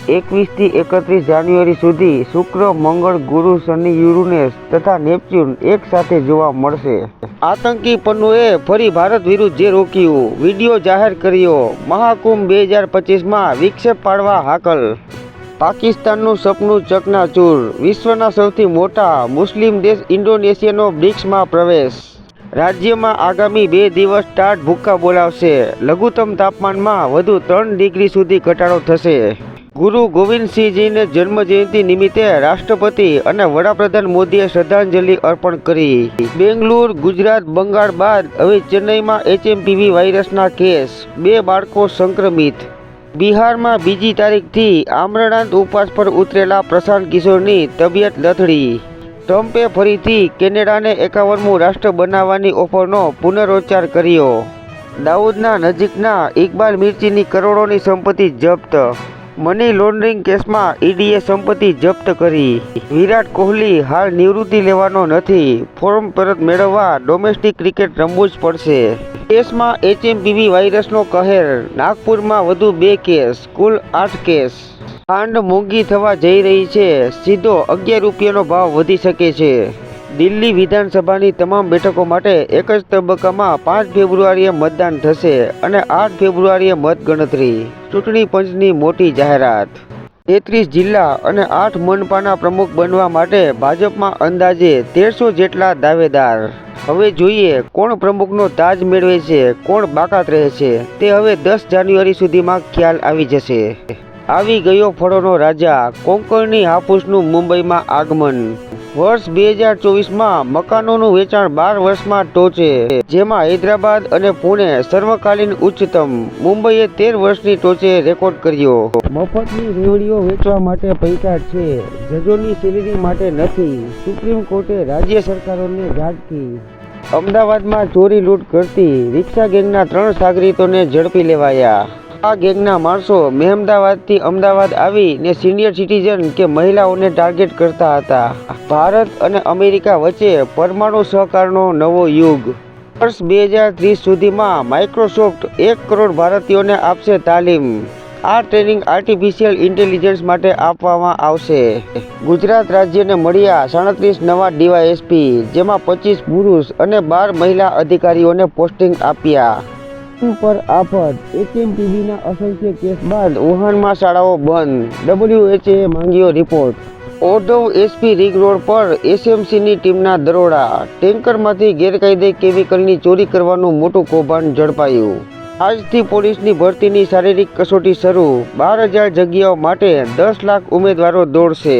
21 થી 31 જાન્યુઆરી સુધી શુક્ર, મંગળ, ગુરુ, શનિ, યુરેનસ તથા નેપચ્યુન એક સાથે જોવા મળશે। આતંકી પન્નુએ ફરી ભારત વિરુદ્ધ જે રોક્યું, વિડીયો જાહેર કર્યો। મહાકુંભ 2025માં વિક્ષેપ પાડવા હાકલ। પાકિસ્તાનનું સપનું ચકનાચૂર। વિશ્વના સૌથી મોટા મુસ્લિમ દેશ ઇન્ડોનેશિયાનો બ્રિક્સમાં પ્રવેશ। રાજ્યમાં આગામી 2 દિવસ ટાઢ ભૂક્કા બોલાવશે। લઘુત્તમ તાપમાનમાં વધુ 3 ડિગ્રી સુધી ઘટાડો થશે। ગુરુ ગોવિંદસિંહજીને જન્મજયંતિ નિમિત્તે રાષ્ટ્રપતિ અને વડાપ્રધાન મોદીએ શ્રદ્ધાંજલિ અર્પણ કરી। બેંગલુરુ, ગુજરાત, બંગાળ બાદ હવે ચેન્નઈમાં HMPV વાયરસના કેસ, 2 બાળકો સંક્રમિત। બિહારમાં બીજી તારીખથી આમરણાંત ઉપવાસ પર ઉતરેલા પ્રશાંત કિશોરની તબિયત લથડી। ટ્રમ્પે ફરીથી કેનેડાને 51મું રાષ્ટ્ર બનાવવાની ઓફરનો પુનરોચ્ચાર કર્યો। દાઉદના નજીકના ઇકબાલ મિર્ચીની કરોડોની સંપત્તિ જપ્ત। મની લોન્ડરિંગ કેસમાં ઈડીએ સંપત્તિ જપ્ત કરી। વિરાટ કોહલી હાલ નિવૃત્તિ લેવાનો નથી, ફોર્મ પરત મેળવવા ડોમેસ્ટિક ક્રિકેટ રમવું જ પડશે। દેશમાં HMPV વાયરસનો કહેર, નાગપુરમાં વધુ 2 કેસ, કુલ 8 કેસ। ખાંડ મોંઘી થવા જઈ રહી છે, સીધો 11 રૂપિયાનો ભાવ વધી શકે છે। દિલ્હી વિધાનસભાની તમામ બેઠકો માટે એક જ તબક્કામાં 5 ફેબ્રુઆરીએ મતદાન થશે અને 8 ફેબ્રુઆરીએ મતગણતરી। ચૂંટણી પંચની મોટી જાહેરાત। 33 જિલ્લા અને 8 મનપાના પ્રમુખ બનવા માટે ભાજપમાં અંદાજે 1300 જેટલા દાવેદાર। હવે જોઈએ કોણ પ્રમુખનો તાજ મેળવે છે, કોણ બાકાત રહે છે, તે હવે 10 જાન્યુઆરી સુધીમાં ખ્યાલ આવી જશે। આવી ગયો ફળોનો રાજા, કોંકણની હાફૂસનું મુંબઈમાં આગમન। વર્ષ 2024માં મકાનોનું વેચાણ 12 વર્ષમાં ટોચે, જેમાં હૈદરાબાદ અને પુણે સર્વકાલીન ઉચ્ચતમ। મુંબઈએ 13 વર્ષની ટોચે રેકોર્ડ કર્યો। મફતની રેવડીઓ વેચવા માટે પૈસા છે, જજોની સેલેરી માટે નથી, સુપ્રીમ કોર્ટે રાજ્ય સરકારોને ઝાટકી। અમદાવાદમાં ચોરી લૂંટ કરતી રિક્ષા ગેંગના 3 સાગરીતોને ઝડપી લેવાયા। આ ગેંગના માણસો મહેમદાવાદથી અમદાવાદ આવીને સિનિયર સિટીઝન કે મહિલાઓને ટાર્ગેટ કરતા હતા। ભારત અને અમેરિકા વચ્ચે પરમાણુ સહકારનો નવો યુગ। વર્ષ 2030 સુધીમાં માઇક્રોસોફ્ટ 1 કરોડ ભારતીયોને આપશે તાલીમ। આ ટ્રેનિંગ આર્ટિફિશિયલ ઇન્ટેલિજન્સ માટે આપવામાં આવશે। ગુજરાત રાજ્યને મળ્યા 37 નવા ડીવાયએસપી, જેમાં 25 પુરુષ અને 12 મહિલા અધિકારીઓને પોસ્ટિંગ આપ્યા। પર આફત, HMPVના અસંખ્ય કેસ બાદ વુહાનમાં શાળાઓ બંધ, WHOએ માંગ્યો report. Odhav SP ring road પર SMCની ટીમના દરોડા, ટેન્કરમાંથી ગેરકાયદે કેમિકલની ચોરી કરવાનું મોટું કૌભાંડ ઝડપાયું। આજથી પોલીસની ભરતીની શારીરિક કસોટી શરૂ, 12,000 જગ્યાઓ માટે 10 લાખ ઉમેદવારો દોડશે।